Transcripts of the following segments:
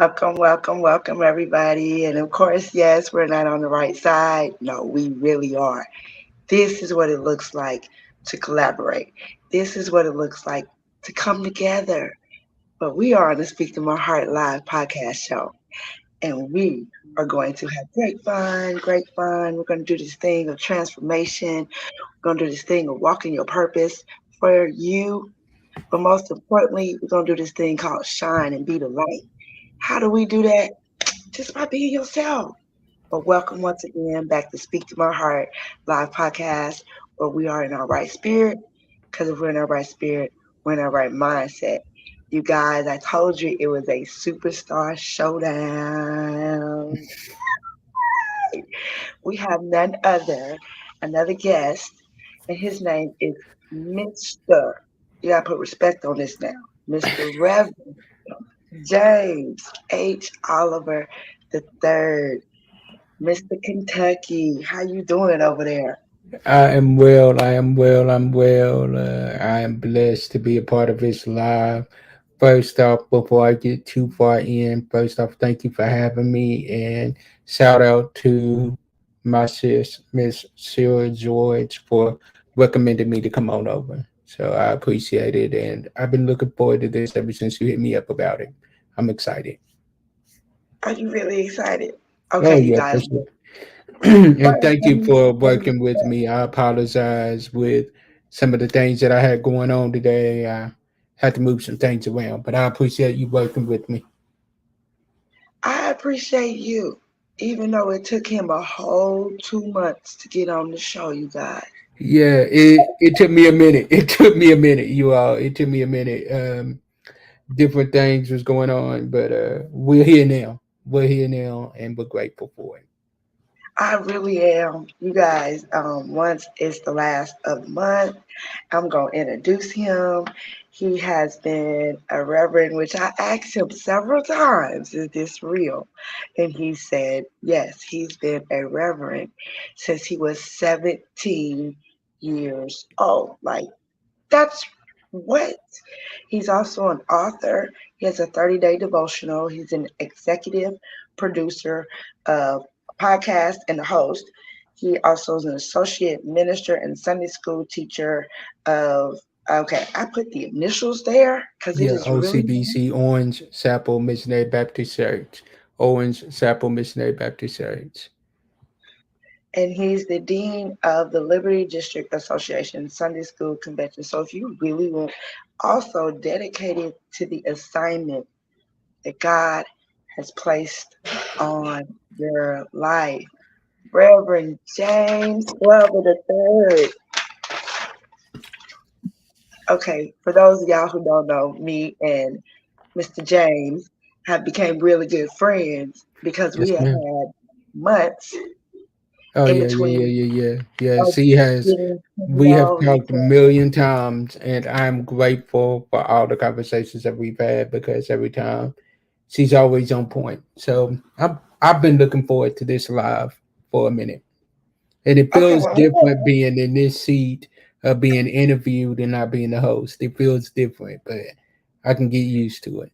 Welcome, everybody. And of course, yes, we're not on the right side. No, we really are. This is what it looks like to collaborate. This is what it looks like to come together. But we are on the Speak to My Heart Live podcast show. And we are going to have great fun, great fun. We're going to do this thing of transformation. We're going to do this thing of walking your purpose for you. But most importantly, we're going to do this thing called shine and be the light. How do we do that? Just by being yourself. But welcome once again back to Speak to My Heart live podcast, where we are in our right spirit. Because if we're in our right spirit, we're in our right mindset. You guys, I told you it was a superstar showdown. We have none other, another guest, and his name is Mr. You gotta put respect on this now. Mr. Reverend James H. Oliver the third. Mr. Kentucky, how you doing over there? I am well. I am well. I'm well. I am blessed to be a part of this live. First off, before I get too far in, first off, thank you for having me, and shout out to my sis, Miss Sarah George, for recommending me to come on over. So I appreciate it, and I've been looking forward to this ever since you hit me up about it. I'm excited. Are you really excited? Oh Okay, you yeah, for guys. sure. And First, thank you for working with me. I apologize with some of the things that I had going on today. I had to move some things around, but I appreciate you working with me. I appreciate you, even though it took him a whole 2 months to get on the show, you guys. Yeah, it took me a minute. It took me a minute, you all. It took me a minute. Different things was going on, but we're here now. We're here now, and we're grateful for it. I really am. You guys, once it's the last of the month, I'm going to introduce him. He has been a reverend, which I asked him several times, is this real? And he said, yes, he's been a reverend since he was 17 years old. Like, that's what? He's also an author. He has a 30-day devotional. He's an executive producer of a podcast and a host. He also is an associate minister and Sunday school teacher of, okay, I put the initials there because it Yeah, is really, OCBC Orange Sapple Missionary Baptist Church. Orange Sapple Missionary Baptist Church. and he's the dean of the Liberty District Association Sunday School Convention. So if you really want, also dedicated to the assignment that God has placed on your life. Reverend James Glover the third. Okay, for those of y'all who don't know, me and Mr. James have become really good friends because we Yes, have ma'am. had months Oh in yeah, yeah, yeah, between yeah, yeah. Yes, of he has. getting to We have know each talked a million times, and I'm grateful for all the conversations that we've had because every time she's always on point. So I've been looking forward to this live for a minute, and it other. Okay, feels well, different being in this seat of being interviewed and not being the host. It feels different, but I can get used to it.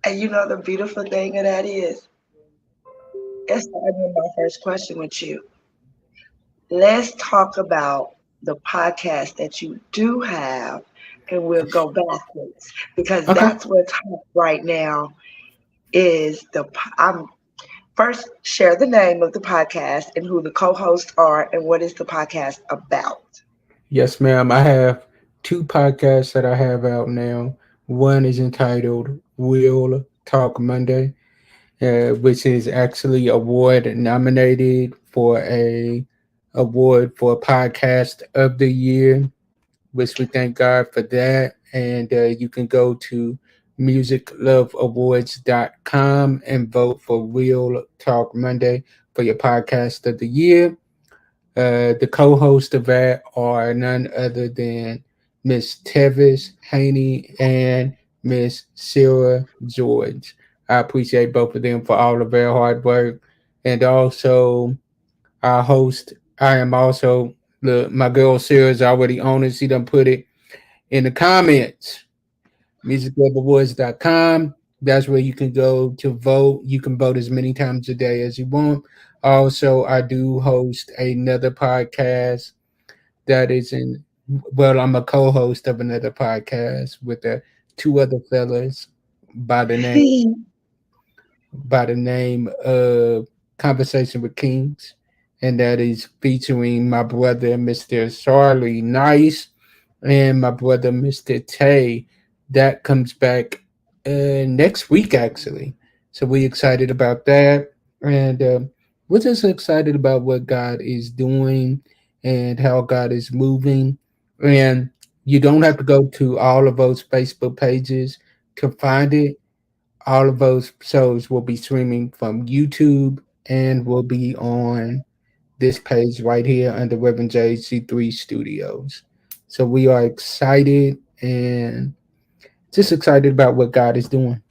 and you know the beautiful thing of that is, it's not even my first question with you. Let's talk about the podcast that you do have, and we'll go backwards because Okay. that's what's hot right now. Is I'm first share the name of the podcast and who the co-hosts are and what is the podcast about. Yes, ma'am. I have two podcasts that I have out now. One is entitled Real Talk Monday, which is actually award nominated for a award for podcast of the year, which we thank God for that. And you can go to musicloveawards.com and vote for Real Talk Monday for your podcast of the year. The co-hosts of that are none other than Miss Tevis Haney and Miss Sarah George. I appreciate both of them for all of their hard work, and also our host. I am also my girl Sarah's already on it. She done put it in the comments. musicloveawards.com. That's where you can go to vote. You can vote as many times a day as you want. Also, I do host another podcast that is in, well, I'm a co-host of another podcast with two other fellas by the name of Conversation with Kings, and that is featuring my brother Mr. Charlie Nice and my brother Mr. Tay. That comes back next week actually, so we excited about that, and we're just excited about what God is doing and how God is moving. And you don't have to go to all of those Facebook pages to find it. All of those shows will be streaming from YouTube and will be on this page right here under Reverend JC3 Studios. So we are excited and just excited about what God is doing.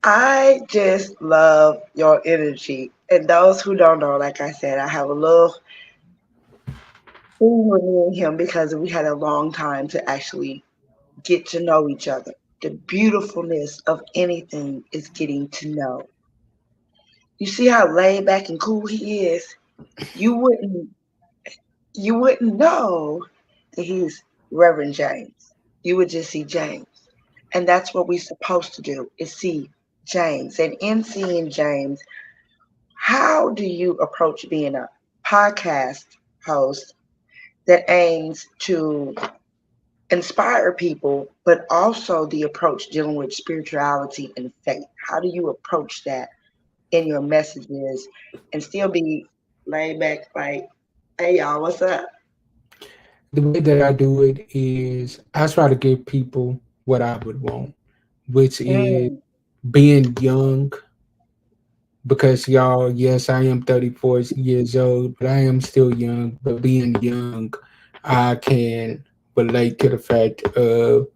I just love your energy. And those who don't know, like I said, I have a little thing with me and him because we had a long time to actually get to know each other. The beautifulness of anything is getting to know. You see how laid back and cool he is? You wouldn't you wouldn't know that he's Reverend James. You would just see James. And that's what we're supposed to do is see James. And in seeing James, how do you approach being a podcast host that aims to inspire people, but also the approach dealing with spirituality and faith? How do you approach that in your messages and still be laid back like, hey y'all, what's up? The way that I do it is I try to give people what I would want, which is Mm, being young. Because y'all, yes, I am 34 years old, but I am still young. But being young, I can relate to the fact of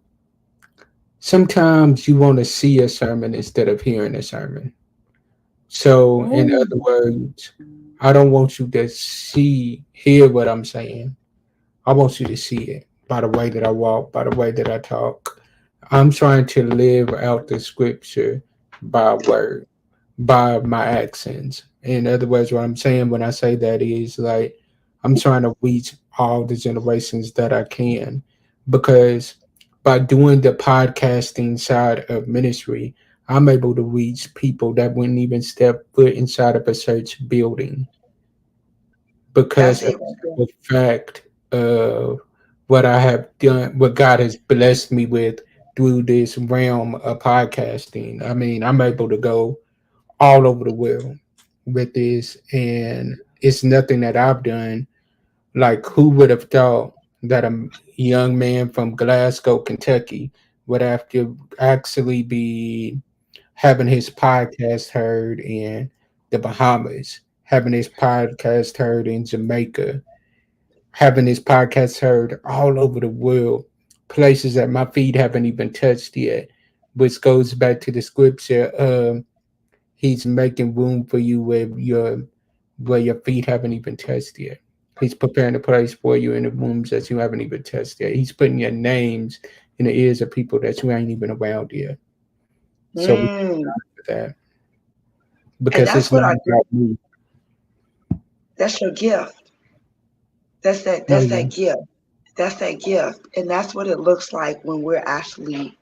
sometimes you want to see a sermon instead of hearing a sermon. So, in other mm. words, I don't want you to hear what I'm saying. I want you to see it by the way that I walk, by the way that I talk. I'm trying to live out the scripture by word, by my accents. In other words, what I'm saying when I say that is like I'm trying to reach all the generations that I can, because by doing the podcasting side of ministry, I'm able to reach people that wouldn't even step foot inside of a church building because That's of it right there. the fact of what I have done, what God has blessed me with through this realm of podcasting. I mean, I'm able to go all over the world with this, and it's nothing that I've done. Like, who would have thought that a young man from Glasgow, Kentucky, would have to actually be having his podcast heard in the Bahamas, having his podcast heard in Jamaica, having his podcast heard all over the world, places that my feet haven't even touched yet, which goes back to the scripture. He's making room for you where your feet haven't even touched yet. He's preparing a place for you in the rooms that you haven't even touched yet. He's putting your names in the ears of people that you ain't even around yet. So we Mm. for that And because that's it's what not I do. about me. That's your gift. That's that Oh that's yeah. that gift. That's that gift. And that's what it looks like when we're actually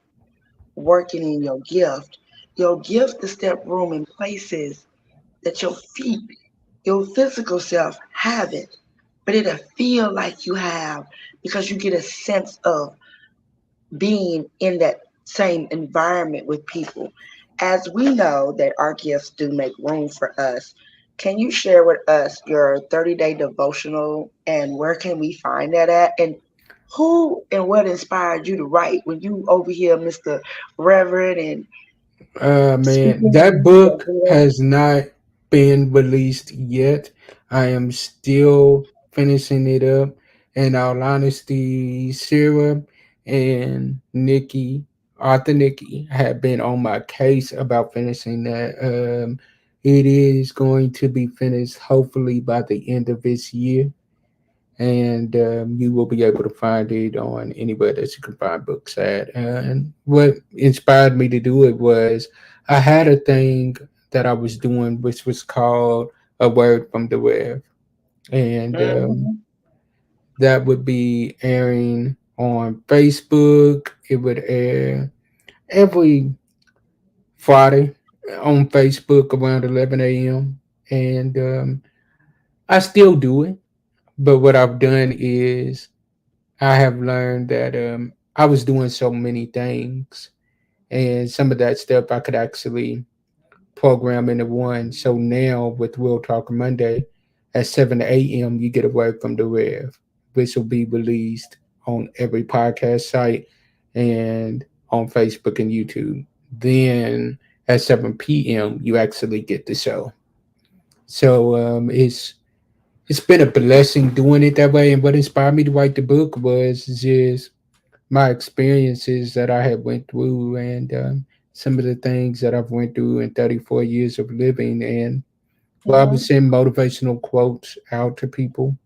working in your gift. Your gift is step room in places that your feet, your physical self haven't. But it'll feel like you have because you get a sense of being in that same environment with people. As we know that our gifts do make room for us, can you share with us your 30-day devotional and where can we find that at? And who and what inspired you to write when you over here, Mr. Reverend, and Man, speaking that in book the has not been released yet. I am still finishing it up. In all honesty, Sarah and Arthur Nikki, have been on my case about finishing that. It is going to be finished hopefully by the end of this year. and you will be able to find it on anywhere that you can find books at. And what inspired me to do it was I had a thing that I was doing, which was called A Word from the Web, and Mm-hmm. that would be airing on Facebook. It would air every Friday on Facebook around 11 a.m. And I still do it, but what I've done is I have learned that I was doing so many things, and some of that stuff I could actually program into one. So now with Real Talk Monday at 7 a.m., you get a word from the Rev, which will be released on every podcast site and on Facebook and YouTube. Then at 7 p.m., you actually get the show. So it's been a blessing doing it that way. And what inspired me to write the book was just my experiences that I had went through, and some of the things that I've went through in 34 years of living. And well, I would Mm-hmm. send motivational quotes out to people.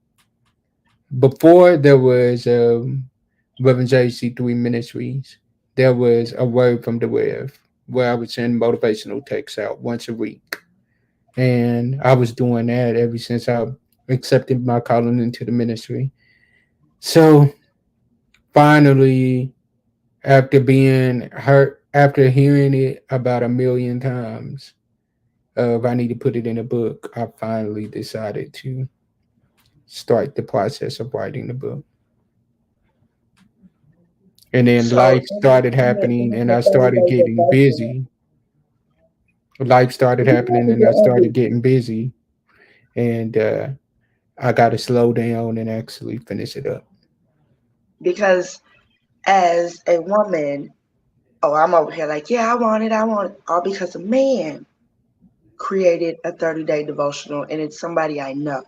Before there was Reverend JC3 Ministries, there was a word from the Rev where I would send motivational texts out once a week. And I was doing that ever since I accepted my calling into the ministry. So finally, after being hurt, after hearing it about a million times, of I need to put it in a book, I finally decided to start the process of writing the book. And then So life started happening, and I 30 started days of getting devotion. busy. Life started You have happening, to and I get started every getting busy, and I got to slow down and actually finish it up. because as a woman, oh, I'm over here like, yeah, I want it, all because a man created a 30-day devotional and it's somebody I know.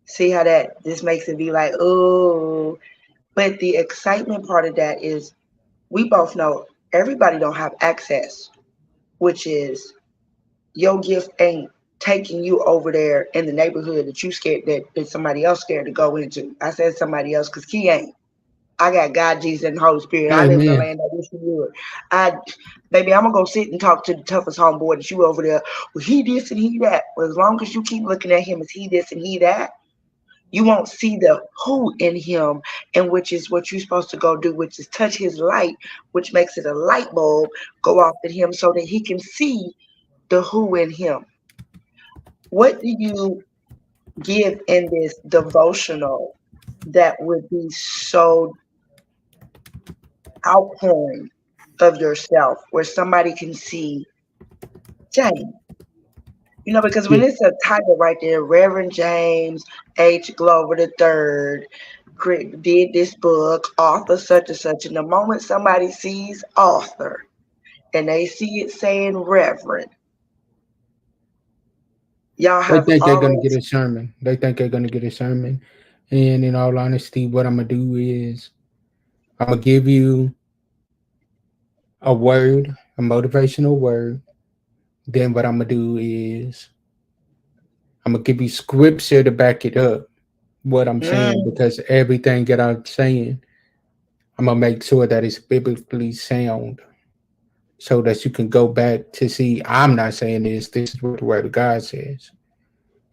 See how that this makes it be like, oh, but the excitement part of that is we both know everybody don't have access, which is your gift ain't taking you over there in the neighborhood that you scared that somebody else scared to go into. I said somebody else because Key ain't. I got God, Jesus, and the Holy Spirit. I live in the Amen. land I wish you would. I, baby, I'm gonna go sit and talk to the toughest homeboy that you over there. Well, he this and he that. Well, as long as you keep looking at him as he this and he that, you won't see the who in him, and which is what you're supposed to go do, which is touch his light, which makes it a light bulb go off at him so that he can see the who in him. What do you give in this devotional that would be so outpouring of yourself where somebody can see James? Because when Yeah. it's a title right there, Reverend James H. Glover the Third did this book, author such and such. And the moment somebody sees author and they see it saying Reverend, y'all They have think they're gonna already get a sermon. They think they're gonna get a sermon. And in all honesty, what I'm gonna do is I'm gonna give you a word, a motivational word. Then what I'm gonna do is I'm gonna give you scripture to back it up. What I'm saying, mm, because everything that I'm saying, I'm gonna make sure that it's biblically sound, so that you can go back to see. I'm not saying this. This is what the Word of God says.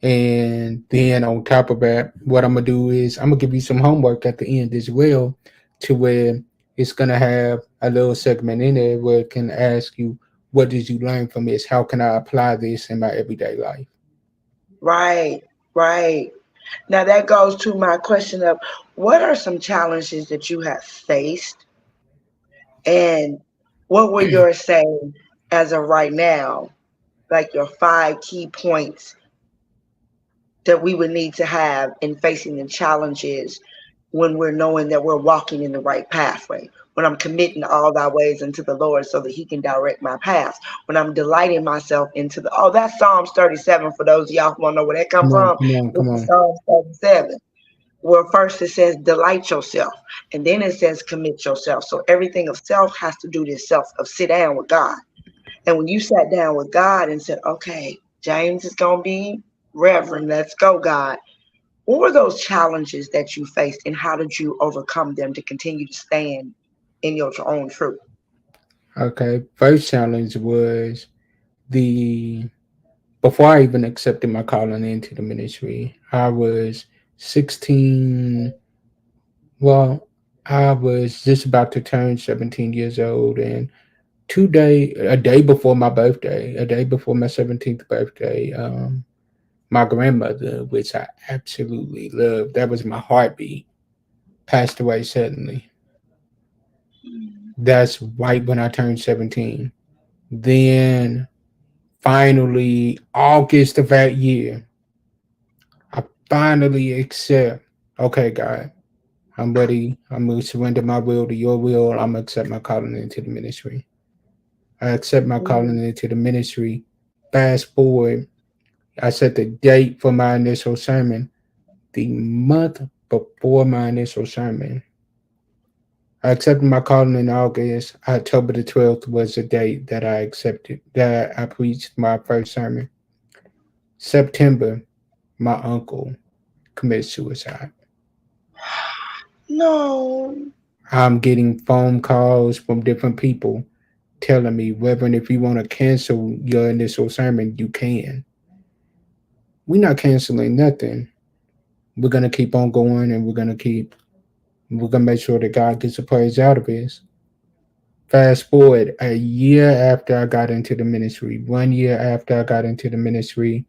And then on top of that, what I'm gonna do is I'm gonna give you some homework at the end as well, to where it's gonna have a little segment in there where it can ask you, what did you learn from this? How can I apply this in my everyday life? right, right. Now that goes to my question of what are some challenges that you have faced and what would your say as of right now, like your 5 key points that we would need to have in facing the challenges when we're knowing that we're walking in the right pathway, when I'm committing all thy ways unto the Lord so that he can direct my path, when I'm delighting myself into the, oh, that's Psalms 37 for those of y'all who want to know where that come Come on, from. come on, This come is on. Psalms 37. Where first it says delight yourself, and then it says commit yourself. So everything of self has to do this self of sit down with God. And when you sat down with God and said, okay, James is gonna be Reverend, let's go, God. What were those challenges that you faced, and how did you overcome them to continue to stand in your own truth? Okay, first challenge was the before I even accepted my calling into the ministry. I was 16. Well, I was just about to turn 17 years old, and a day before my birthday, a day before my 17th birthday, my grandmother, which I absolutely loved, that was my heartbeat, passed away suddenly. That's right when I turned 17. Then finally, August of that year, I finally accept, okay, God, I'm ready. I'm going to surrender my will to your will. I'm going to accept my calling into the ministry. I accept my calling Mm. into the ministry. Fast forward, I set the date for my initial sermon the month before my initial sermon. I accepted my calling in August. October the 12th was the date that I accepted, that I preached my first sermon. September, my uncle committed suicide. No. I'm getting phone calls from different people telling me, Reverend, if you want to cancel your initial sermon, you can. We're not canceling nothing. We're gonna keep on going, and we're gonna make sure that God gets the praise out of this. Fast forward a year after I got into the ministry, 1 year after I got into the ministry,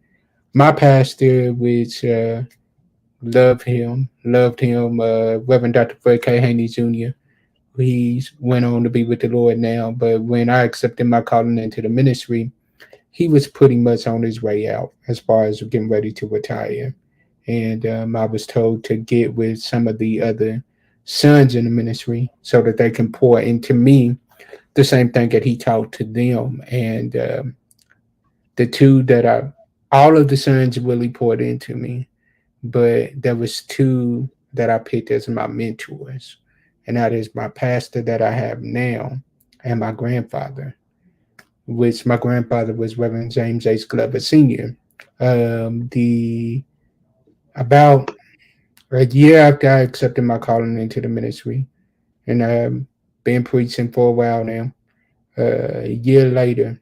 my pastor, which Reverend Dr. Fred K. Haney Jr. He's went on to be with the Lord now. But when I accepted my calling into the ministry, he was pretty much on his way out as far as getting ready to retire. And I was told to get with some of the other sons in the ministry so that they can pour into me the same thing that he taught to them. And the two that all of the sons really poured into me, but there was two that I picked as my mentors, and that is my pastor that I have now and my grandfather, which my grandfather was Reverend James H. Glover Sr. The About a year after I accepted my calling into the ministry, and been preaching for a while now. A year later,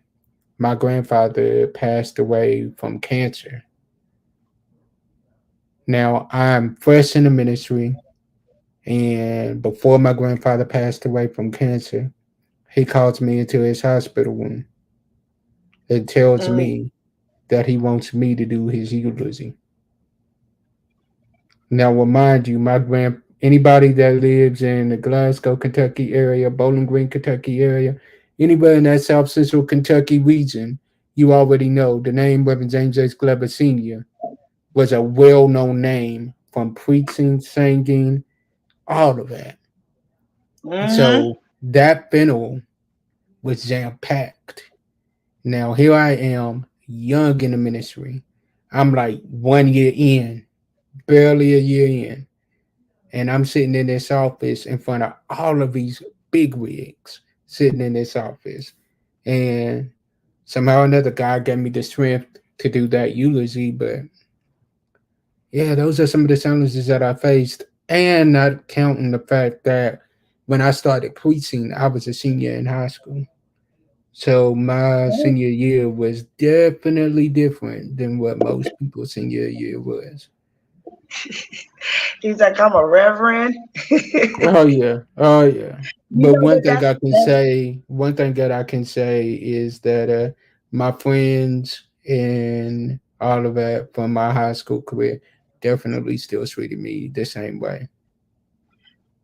my grandfather passed away from cancer. Now I'm fresh in the ministry, and before my grandfather passed away from cancer, he calls me into his hospital room and tells Mm. me that he wants me to do his eulogy. Now, remind you, anybody that lives in the Glasgow, Kentucky area, Bowling Green, Kentucky area, anywhere in that South Central Kentucky region, you already know the name Reverend James H. Glover Sr. was a well-known name from preaching, singing, all of that. Mm-hmm. So that funeral was jam-packed. Now here I am, young in the ministry. I'm like 1 year in, barely a year in, and I'm sitting in this office in front of all of these big wigs sitting in this office. And somehow another God gave me the strength to do that eulogy. But yeah, those are some of the challenges that I faced. And not counting the fact that when I started preaching, I was a senior in high school. So my senior year was definitely different than what most people's senior year was. He's like, I'm a reverend. Oh yeah, oh yeah. You But know what? That's one thing that I can say is that my friends and all of that from my high school career definitely still treated me the same way.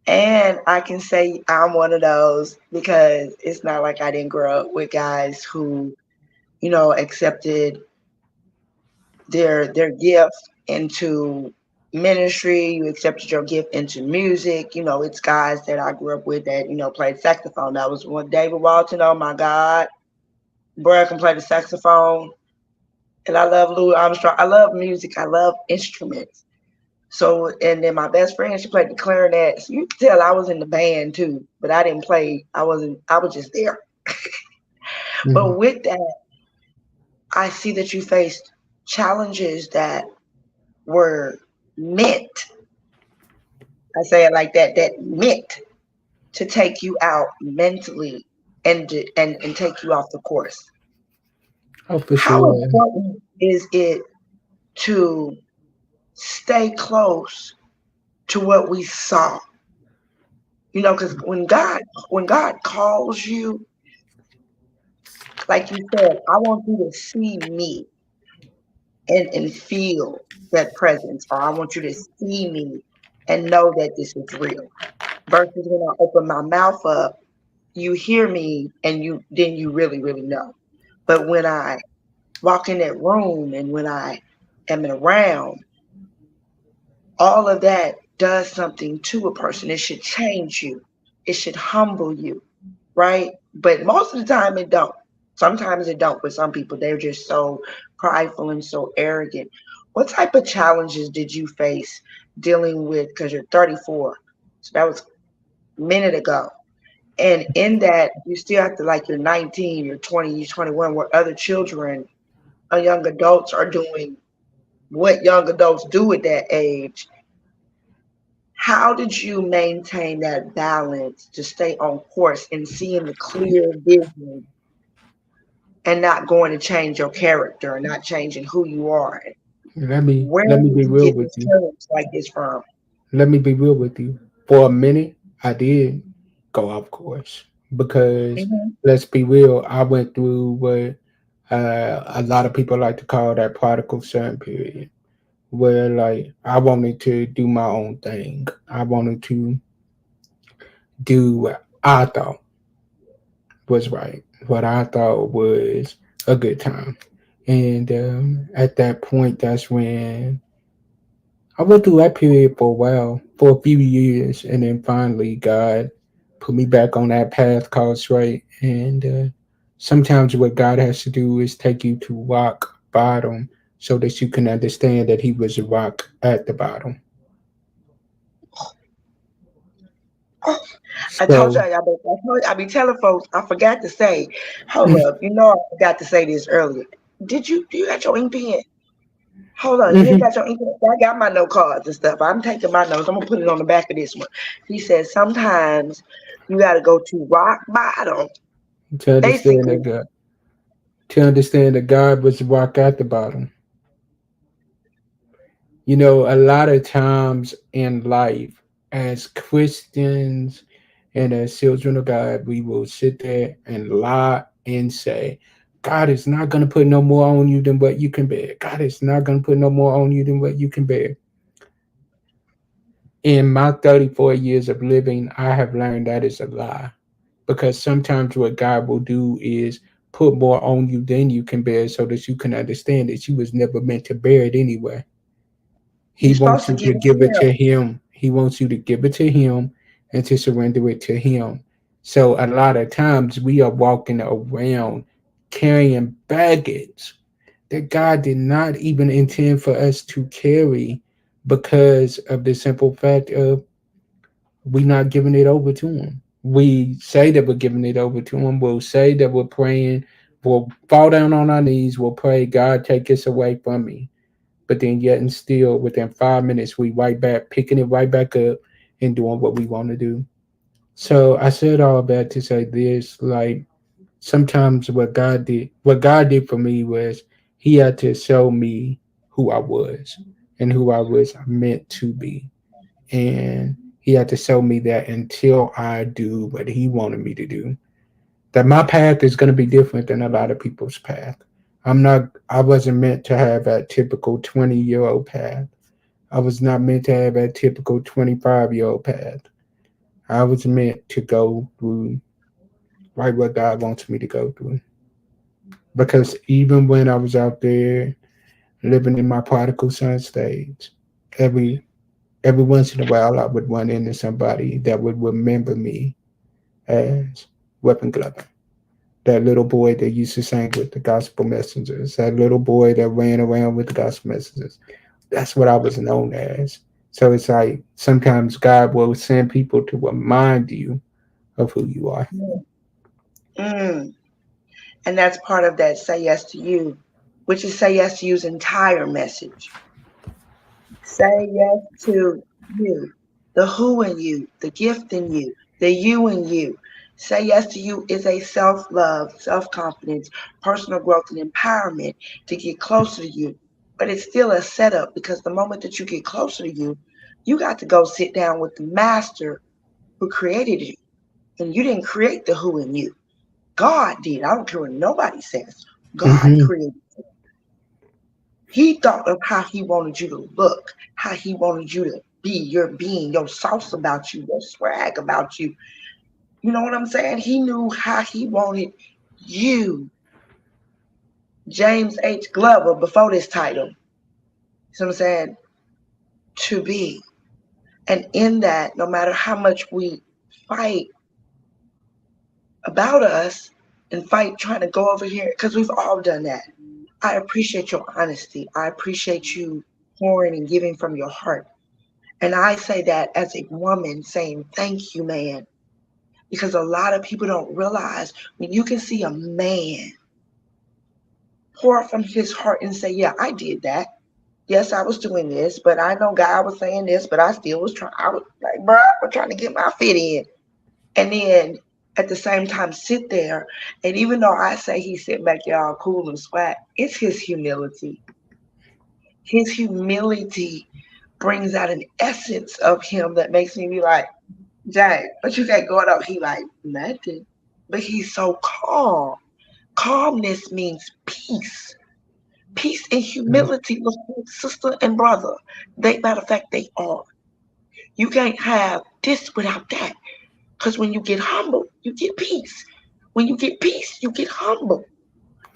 and I can say I'm one of those because it's not like I didn't grow up with guys who, accepted their gift into ministry. You accepted your gift into music. It's guys that I grew up with that played saxophone. That was one David Walton. Oh my God, Brad can play the saxophone, and I love Louis Armstrong. I love music. I love instruments. So, and then my best friend, she played the clarinet. So you can tell I was in the band too, but I didn't play. I wasn't. I was just there. Hmm. But with that, I see that you faced challenges that were meant, I say it like that, that meant to take you out mentally and take you off the course. Oh, for How sure. important is it to stay close to what we saw? You know, because when God calls you, like you said, I want you to see me and feel that presence, or I want you to see me and know that this is real. Versus when I open my mouth up, you hear me and you really, really know. But when I walk in that room and when I am around, all of that does something to a person. It should change you. It should humble you, right? But most of the time it don't. Sometimes it don't. With some people, they're just so prideful and so arrogant. What type of challenges did you face dealing with? Because you're 34, so that was a minute ago. And in that, you still have to, like, you're 19, you're 20, you're 21, where other children or young adults are doing what young adults do at that age. How did you maintain that balance to stay on course and seeing the clear vision and not going to change your character and not changing who you are? Where Let me did be you real get with you. discouraged like this from? Let me be real with you. For a minute, I did go off course because Hmm. let's be real. I went through what a lot of people like to call that prodigal son period, where like I wanted to do my own thing. I wanted to do what I thought was right, what I thought was a good time. And at that point, that's when I went through that period for a while, for a few years, and then finally God put me back on that path called straight. And sometimes what God has to do is take you to rock bottom so that you can understand that He was a rock at the bottom. Oh, I told you, So I be telling folks, I forgot to say, hold up, you know, I forgot to say this earlier. Do you got your ink pen? Hold on, you ain't got your ink pen? I got my note cards and stuff. I'm taking my notes. I'm gonna put it on the back of this one. He said sometimes you got to go to rock bottom, to understand basically. that God, to understand that God was a rock at the bottom. You know, a lot of times in life, as Christians and as children of God, we will sit there and lie and say, God is not going to put no more on you than what you can bear. God is not going to put no more on you than what you can bear. In my 34 years of living, I have learned that is a lie. Because sometimes what God will do is put more on you than you can bear so that you can understand that you was never meant to bear it anyway. He You're wants supposed to you give to it to give it him. to him. He wants you to give it to him and to surrender it to him. So a lot of times we are walking around carrying baggage that God did not even intend for us to carry because of the simple fact of we not giving it over to him. We say that we're giving it over to him. We'll say that we're praying. We'll fall down on our knees. We'll pray, God, take this away from me. But then yet and still within 5 minutes we right back picking it right back up and doing what we want to do. So I said all that to say this, like sometimes what God did for me was he had to show me who I was and who I was meant to be. And he had to show me that until I do what he wanted me to do, that my path is going to be different than a lot of people's path. I wasn't meant to have that typical 20-year-old path. I was not meant to have that typical 25-year-old path. I was meant to go through right what God wants me to go through. Because even when I was out there living in my prodigal son stage, every every once in a while I would run into somebody that would remember me as Weapon Glover, that little boy that used to sing with the gospel messengers, that little boy that ran around with the gospel messengers. That's what I was known as. So it's like sometimes God will send people to remind you of who you are. Mm. And that's part of that say yes to you, which is say yes to you's entire message. Say yes to you, the who in you, the gift in you, the you in you. Say yes to you is a self love, self confidence, personal growth, and empowerment to get closer to you. But it's still a setup because the moment that you get closer to you, you got to go sit down with the master who created you. And you didn't create the who in you. God did. I don't care what nobody says. God Hmm. created. He thought of how he wanted you to look, how he wanted you to be, your being, your sauce about you, your swag about you. You know what I'm saying? He knew how he wanted you, James H. Glover, before this title. You know what I'm saying? To be. And in that, no matter how much we fight about us and fight trying to go over here, because we've all done that. I appreciate your honesty. I appreciate you pouring and giving from your heart. And I say that as a woman saying, thank you, man. Because a lot of people don't realize when you can see a man pour from his heart and say, yeah, I did that. Yes, I was doing this, but I know God was saying this, but I still was trying. I was like, bro, I'm trying to get my fit in. And then at the same time, sit there. And even though I say he's sitting back there all cool and swag, it's his humility. His humility brings out an essence of him that makes me be like, Jay, what you got going on? He like, nothing. But he's so calm. Calmness means peace. Peace and humility look like sister and brother. They matter of fact, they are. You can't have this without that. Because when you get humble, you get peace. When you get peace, you get humble.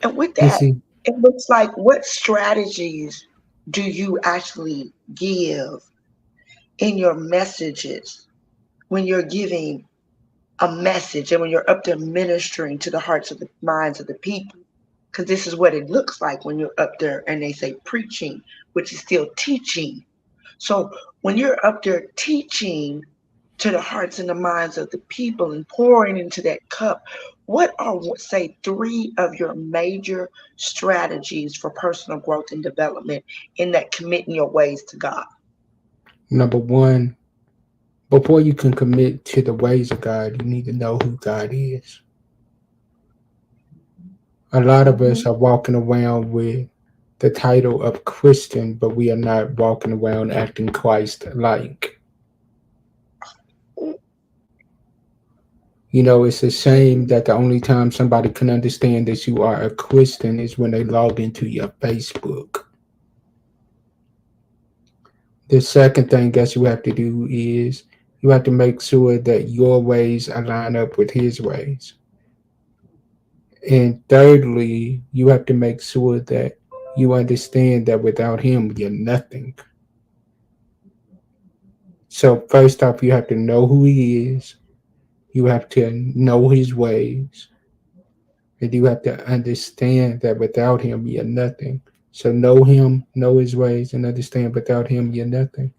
And with You that, see, it looks like what strategies do you actually give in your messages when you're giving a message and when you're up there ministering to the hearts of the minds of the people? Because this is what it looks like when you're up there and they say preaching, which is still teaching. So when you're up there teaching to the hearts and the minds of the people and pouring into that cup, what are, say, three of your major strategies for personal growth and development in that committing your ways to God? number one, before you can commit to the ways of God, you need to know who God is. A lot of Mm-hmm. us are walking around with the title of Christian, but we are not walking around acting Christ like. You know, it's a shame that the only time somebody can understand that you are a Christian is when they log into your Facebook. The second thing that you have to do is you have to make sure that your ways align up with his ways. And thirdly, you have to make sure that you understand that without him, you're nothing. So, first off, you have to know who he is, you have to know his ways, and you have to understand that without him, you're nothing. So, know him, know his ways, and understand without him, you're nothing.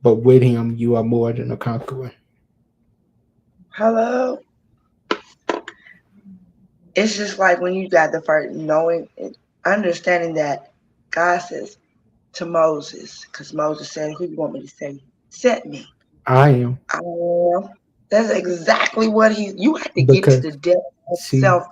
But with him, you are more than a conqueror. Hello. It's just like when you got the first knowing, understanding that God says to Moses, because Moses said, who you want me to say? Set me. I am. I am. That's exactly what you have to get to the Because, depth of see, self.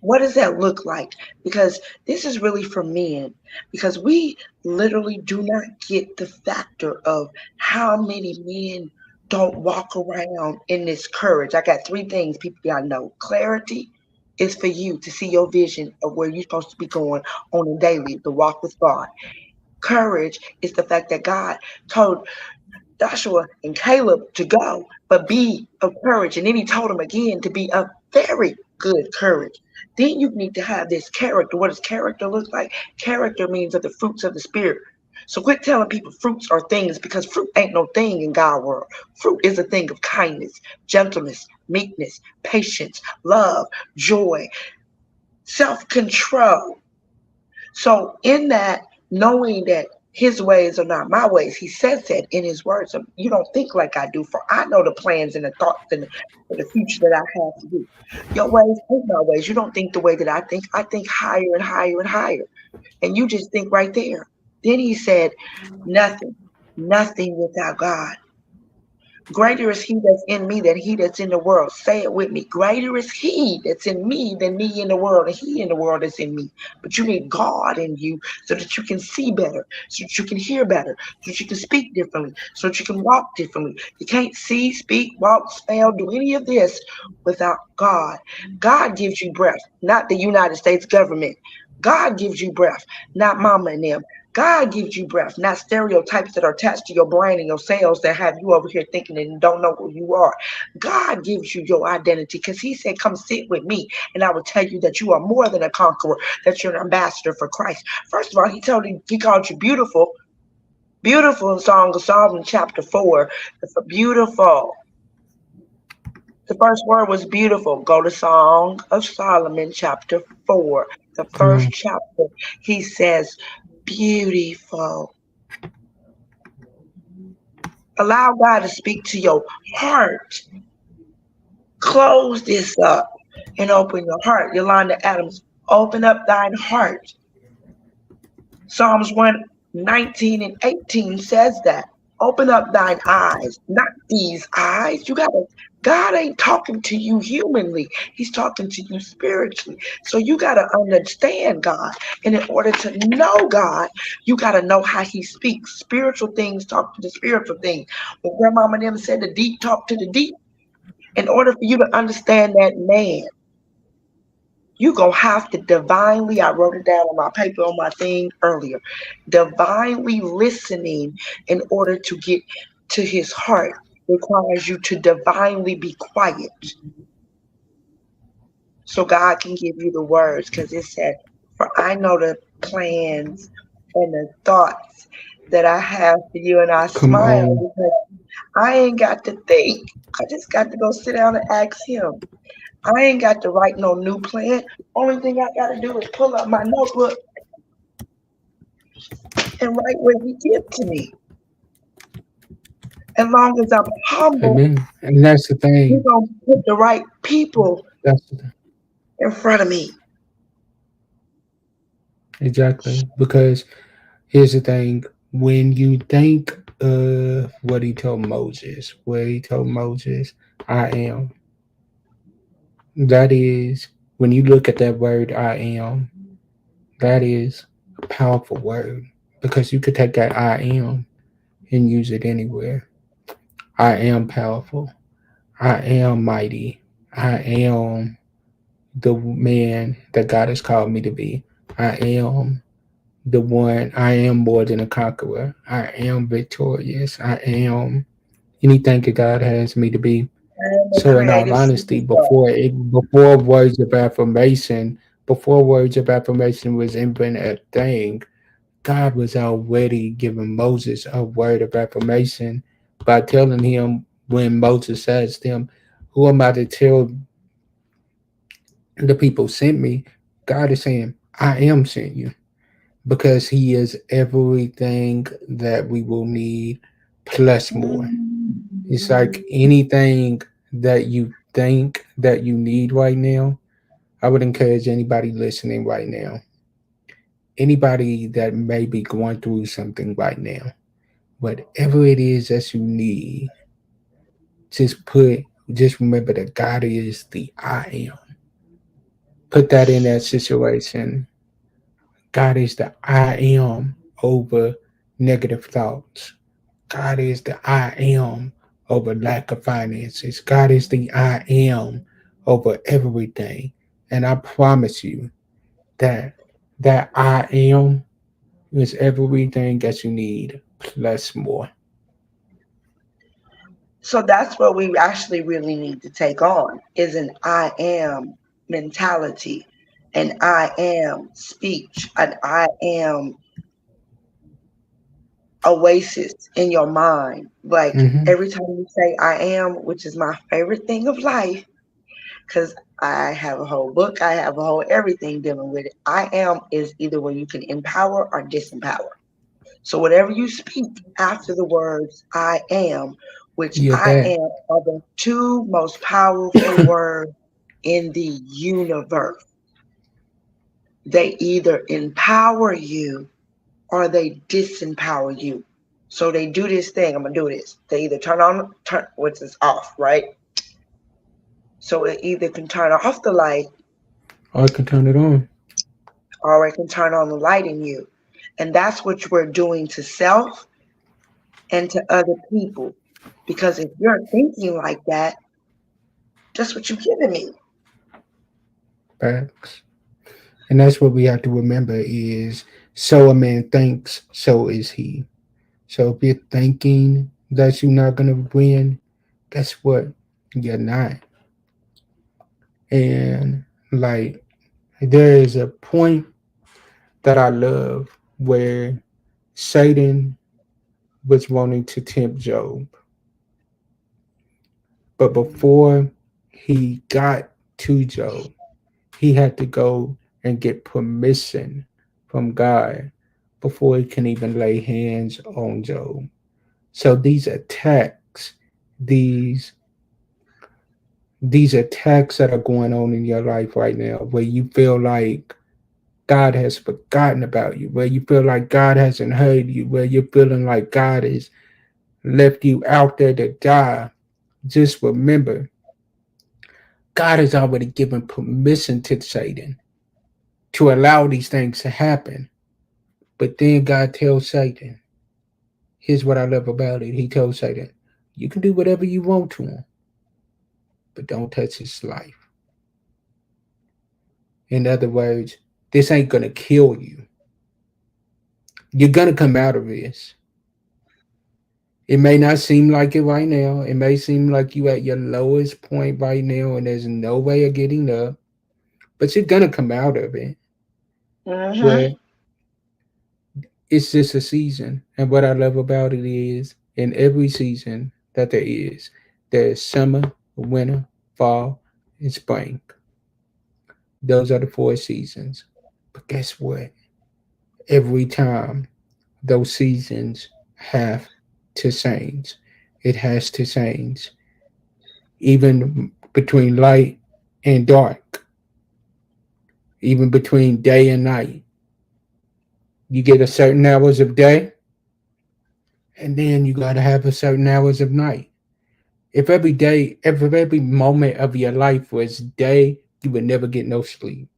What does that look like? Because this is really for men, because we literally do not get the factor of how many men don't walk around in this courage. I got three things people gotta know. Clarity is for you to see your vision of where you're supposed to be going on a daily, the walk with God. Courage is the fact that God told Joshua and Caleb to go, but be of courage. And then he told them again to be of very good courage. Then you need to have this character. What does character look like? Character means of the fruits of the spirit. So quit telling people fruits are things, because fruit ain't no thing in God's world. Fruit is a thing of kindness, gentleness, meekness, patience, love, joy, self-control. So in that, knowing that his ways are not my ways, he says that in his words. You don't think like I do, for I know the plans and the thoughts and the future that I have for you. Your ways ain't my ways. You don't think the way that I think. I think higher and higher and higher. And you just think right there. Then he said, nothing, nothing without God. Greater is he that's in me than he that's in the world. Say it with me. Greater is he that's in me than me in the world, and he in the world that's in me. But you need God in you so that you can see better, so that you can hear better, so that you can speak differently, so that you can walk differently. You can't see, speak, walk, spell, do any of this without God. God gives you breath, not the United States government. God gives you breath, not mama and them. God gives you breath, not stereotypes that are attached to your brain and your cells that have you over here thinking and don't know who you are. God gives you your identity because he said, come sit with me and I will tell you that you are more than a conqueror, that you're an ambassador for Christ. First of all, he called you beautiful. Beautiful in Song of Solomon chapter 4. It's a beautiful. The first word was beautiful. Go to Song of Solomon chapter 4. The Come first on. chapter, he says, beautiful. Allow God to speak to your heart. Close this up and open your heart. Yolanda Adams, open up thine heart. Psalms 119 and 18 says that. Open up thine eyes, not these eyes. God ain't talking to you humanly. He's talking to you spiritually. So you got to understand God. And in order to know God, you got to know how he speaks. Spiritual things talk to the spiritual things. When grandmama and them said the deep talk to the deep, in order for you to understand that man, you gonna have to divinely, I wrote it down on my paper on my thing earlier, divinely listening in order to get to his heart requires you to divinely be quiet so God can give you the words. Because it said, for I know the plans and the thoughts that I have for you. And I Come smile on. because I ain't got to think. I just got to go sit down and ask him. I ain't got to write no new plan. Only thing I got to do is pull up my notebook and write what he gives to me. As long as I'm humble, Amen. And that's the he's thing. going to put the right people That's in front of me. exactly because here's the thing. When you think of what he told Moses, where he told Moses, I am, that is, when you look at that word, I am, that is a powerful word because you could take that I am and use it anywhere. I am powerful. I am mighty. I am the man that God has called me to be. I am the one. I am more than a conqueror. I am victorious. I am anything that God has me to be. I am a So, in all creative honesty, superstar. before words of affirmation was even a thing, God was already giving Moses a word of affirmation by telling him when Moses asked him, "Who am I to tell the people sent me?" God is saying, "I am sent you." Because he is everything that we will need plus more. It's like anything that you think that you need right now. I would encourage anybody listening right now, anybody that may be going through something right now, whatever it is that you need, just remember that God is the I am. Put that in that situation. God is the I am over negative thoughts. God is the I am over lack of finances. God is the I am over everything. And I promise you that that I am is everything that you need plus more. So that's what we actually really need to take on is an I am mentality, an I am speech, an I am oasis in your mind. Like Hmm. every time you say I am, which is my favorite thing of life, because I have a whole book, I have a whole everything dealing with it. I am is either where you can empower or disempower. So whatever you speak after the words I am, which Yeah, I that. am are the two most powerful words in the universe. They either empower you or they disempower you. So they do this thing. I'm gonna do this. They either turn which is off, right? So it either can turn off the light Or I can turn it on. or it can turn on the light in you. And that's what we're doing to self and to other people. Because if you're thinking like that, just what you're giving me. Facts. And that's what we have to remember is so a man thinks, so is he. So if you're thinking that you're not gonna win, guess what? You're not. And like there is a point that I love where Satan was wanting to tempt Job. But before he got to Job, he had to go and get permission from God before he can even lay hands on Job. So these attacks, these these attacks that are going on in your life right now, where you feel like God has forgotten about you, where you feel like God hasn't heard you, where you're feeling like God has left you out there to die, just remember God has already given permission to Satan to allow these things to happen. But then God tells Satan, here's what I love about it. He told Satan, you can do whatever you want to him, but don't touch his life. In other words, this ain't going to kill you. You're going to come out of this. It may not seem like it right now. It may seem like you at your lowest point right now and there's no way of getting up, but you're going to come out of it. Mm-hmm. But it's just a season. And what I love about it is in every season that there's summer, winter, fall, and spring. Those are the four seasons. But guess what? Every time those seasons have to change. It has to change. Even between light and dark, even between day and night. You get a certain hours of day, and then you gotta have a certain hours of night. If every day, if every moment of your life was day, you would never get no sleep.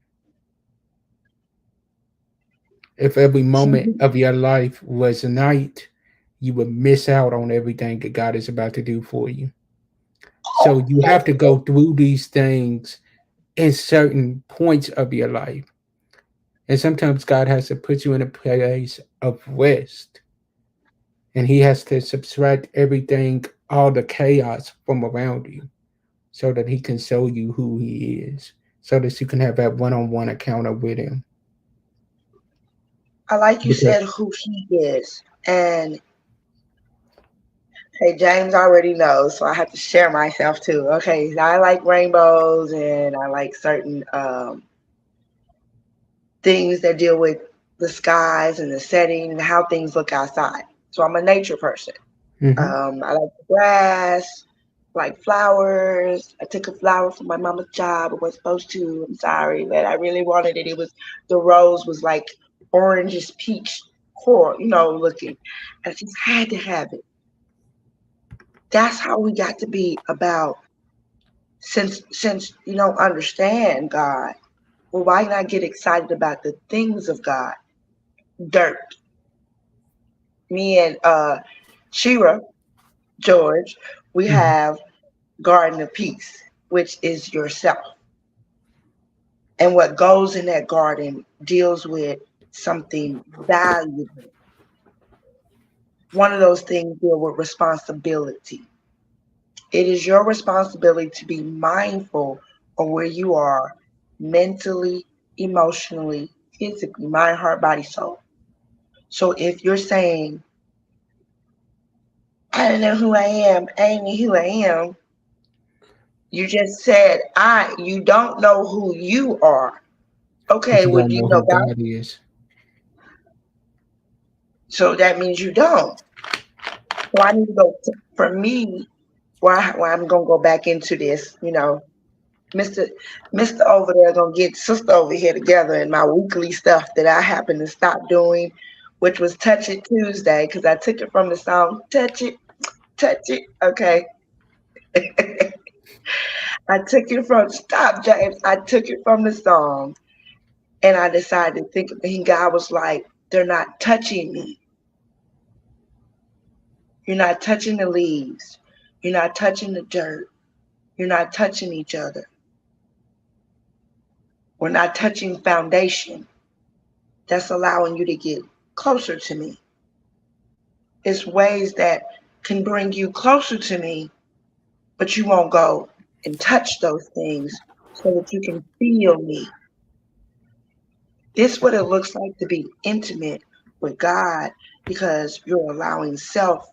If every moment of your life was night, you would miss out on everything that God is about to do for you. So you have to go through these things in certain points of your life. And sometimes God has to put you in a place of rest. And He has to subtract everything, all the chaos from around you, so that He can show you who He is, so that you can have that one on one encounter with Him. I like you Because said who he is. And hey, James already knows, so I have to share myself too. Okay, I like rainbows and I like certain things that deal with the skies and the setting and how things look outside. So I'm a nature person. mm-hmm, I like the grass, like flowers. I took a flower from my mama's job. I wasn't supposed to. I'm sorry, but I really wanted it. It was the rose was like orangish peach coral, looking. I just had to have it. That's how we got to be about since you don't understand God. Well, why not get excited about the things of God? Dirt. Me and Shira George, we mm-hmm. have Garden of Peace, which is yourself. And what goes in that garden deals with something valuable. One of those things deal with responsibility. It is your responsibility to be mindful of where you are mentally, emotionally, physically, mind, heart, body, soul. So if you're saying, I don't know who I am, I ain't who I am, you just said you don't know who you are. But Okay, you well, don't do you know know who God? God is. So that means you don't. So I need to go for me. Why I'm gonna go back into this, Mr. Mr. over there gonna get sister over here together and my weekly stuff that I happen to stop doing which was Touch It Tuesday, because I took it from the song Touch It, Touch It. Okay. I took it from, stop, James. I took it from the song, and I decided to think, and God was like, they're not touching me. You're not touching the leaves. You're not touching the dirt. You're not touching each other. We're not touching foundation. That's allowing you to get closer to me. It's ways that can bring you closer to me, but you won't go and touch those things so that you can feel me. This is what it looks like to be intimate with God, because you're allowing self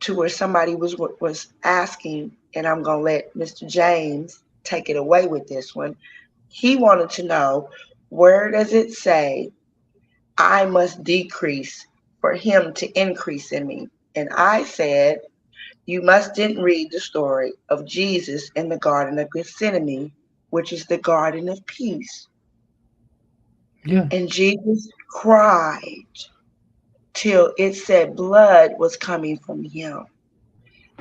to where somebody was asking, and I'm going to let Mr. James take it away with this one. He wanted to know, where does it say I must decrease for him to increase in me? And I said, you must didn't read the story of Jesus in the Garden of Gethsemane, which is the Garden of Peace. Yeah. And Jesus cried till it said blood was coming from him.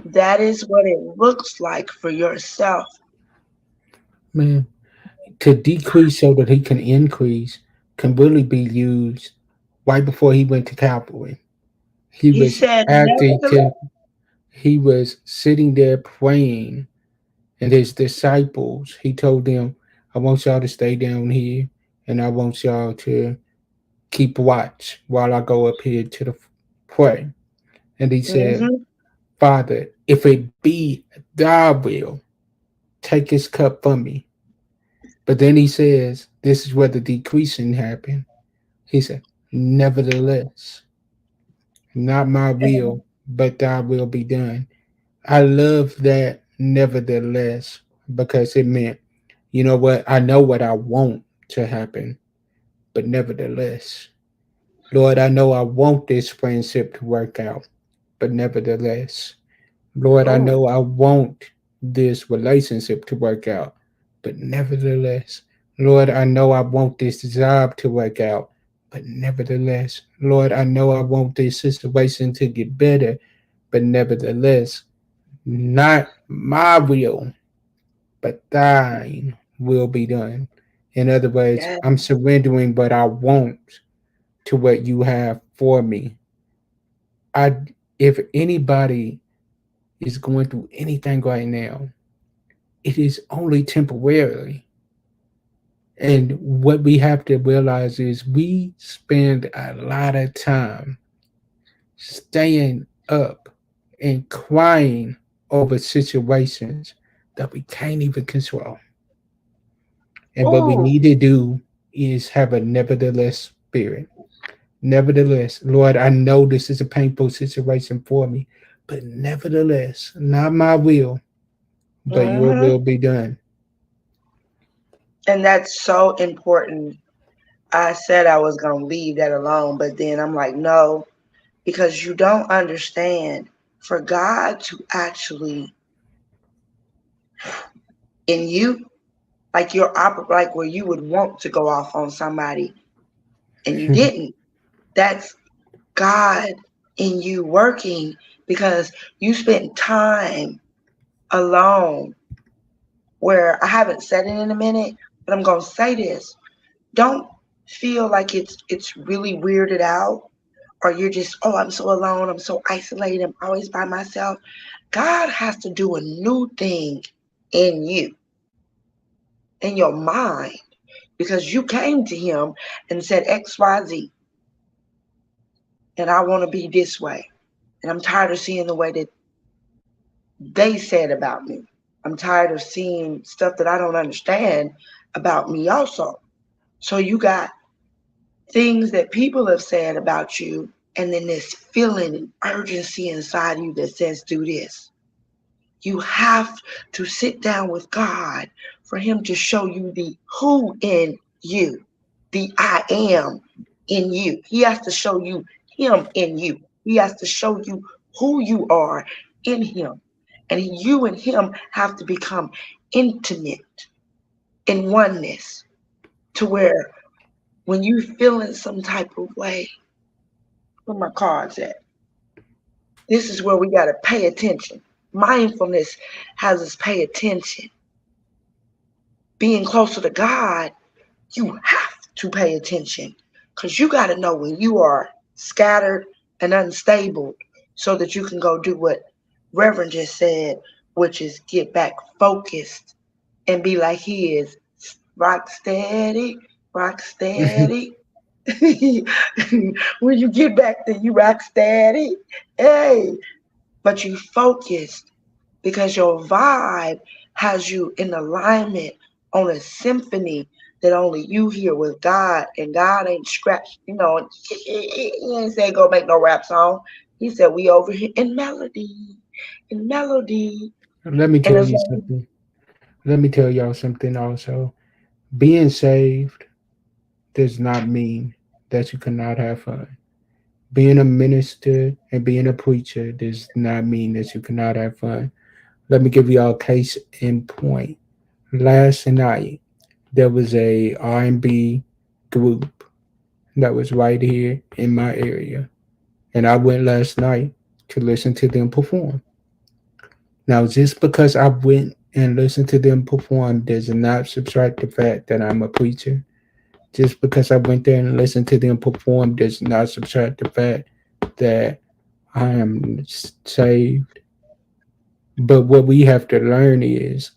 That is what it looks like for yourself. Man, to decrease so that he can increase can really be used right before he went to Calvary. He He was said, after nevertheless, he was sitting there praying, and his disciples, he told them, I want y'all to stay down here, and I want y'all to keep watch while I go up here to the pray. And he said, mm-hmm, Father, if it be thy will, take his cup from me. But then he says, this is where the decreasing happened. He said, nevertheless, not my will, but thy will be done. I love that nevertheless, because it meant, you know what, I know what I want to happen, but nevertheless, Lord, I know I want this friendship to work out, but nevertheless, Lord, I oh, know I want this relationship to work out, but nevertheless, Lord, I know I want this job to work out, but nevertheless, Lord, I know I want this situation to get better, but nevertheless, not my will, but thine will be done. In other words, yeah, I'm surrendering what I want to what you have for me. I if anybody is going through anything right now, it is only temporarily. And what we have to realize is we spend a lot of time staying up and crying over situations that we can't even control. And what we oh, need to do is have a nevertheless spirit. Nevertheless, Lord, I know this is a painful situation for me, but nevertheless, not my will, but your mm-hmm. will be done. And that's so important. I said I was going to leave that alone, but then I'm like, no, because you don't understand. For God to actually, in you, like like where you would want to go off on somebody and you didn't. That's God in you working, because you spent time alone, where I haven't said it in a minute, but I'm going to say this. Don't feel like it's really weirded out, or you're just, oh, I'm so alone, I'm so isolated, I'm always by myself. God has to do a new thing in you, in your mind, because you came to him and said XYZ, and I want to be this way. And I'm tired of seeing the way that they said about me. I'm tired of seeing stuff that I don't understand about me also. So you got things that people have said about you, and then this feeling and urgency inside you that says, do this. You have to sit down with God for him to show you the who in you, the I am in you. He has to show you him in you. He has to show you who you are in him. And you and him have to become intimate in oneness, to where when you feel in some type of way, Where my cards at? This is where we got to pay attention. Mindfulness has us pay attention. Being closer to God, you have to pay attention because you got to know when you are scattered and unstable so that you can go do what Reverend just said, which is get back focused and be like he is. Rock steady, rock steady. When you get back there, you rock steady. Hey, but you focused because your vibe has you in alignment on a symphony that only you hear with God, and God ain't scratched, he ain't say go make no rap song. He said we over here in melody. Let me And tell as you long something. Let me tell y'all something also. Being saved does not mean that you cannot have fun. Being a minister and being a preacher does not mean that you cannot have fun. Let me give y'all a case in point. Last night, there was a R&B group that was right here in my area. And I went last night to listen to them perform. Now, just because I went and listened to them perform does not subtract the fact that I'm a preacher. Just because I went there and listened to them perform does not subtract the fact that I am saved. But what we have to learn is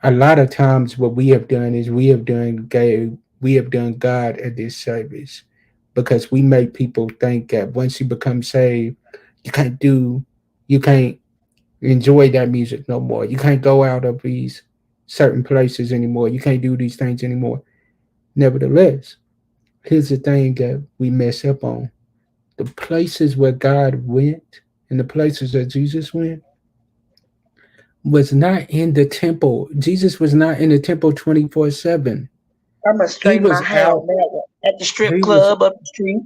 a lot of times what we have done is we have done God a disservice because we make people think that once you become saved, you can't do you can't enjoy that music no more. You can't go out of these certain places anymore. You can't do these things anymore. Nevertheless, here's the thing that we mess up on. The places where God went and the places that Jesus went was not in the temple. Jesus was not in the temple 24/7. I'm gonna He straighten my was hair out on that one at the strip he was club up the street.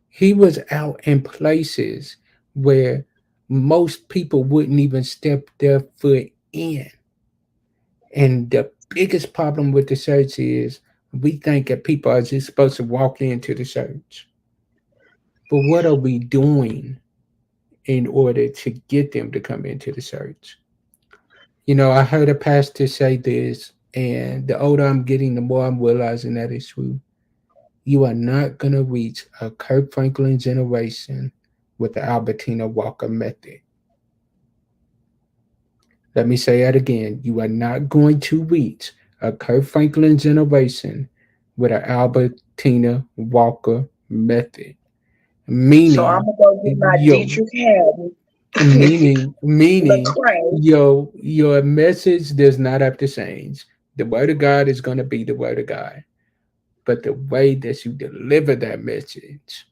he was out in places where most people wouldn't even step their foot in. And the biggest problem with the church is we think that people are just supposed to walk into the church. But what are we doing in order to get them to come into the church? I heard a pastor say this, and the older I'm getting, the more I'm realizing that it's true. You are not going to reach a Kirk Franklin generation with the Albertina Walker method. Let me say that again. You are not going to reach a Kirk Franklin generation with an Albertina Walker method. So I'm Meaning, gonna go get my yo, Dietrich Haddon, meaning, Lecrae. your message does not have to change. The word of God is going to be the word of God, but the way that you deliver that message,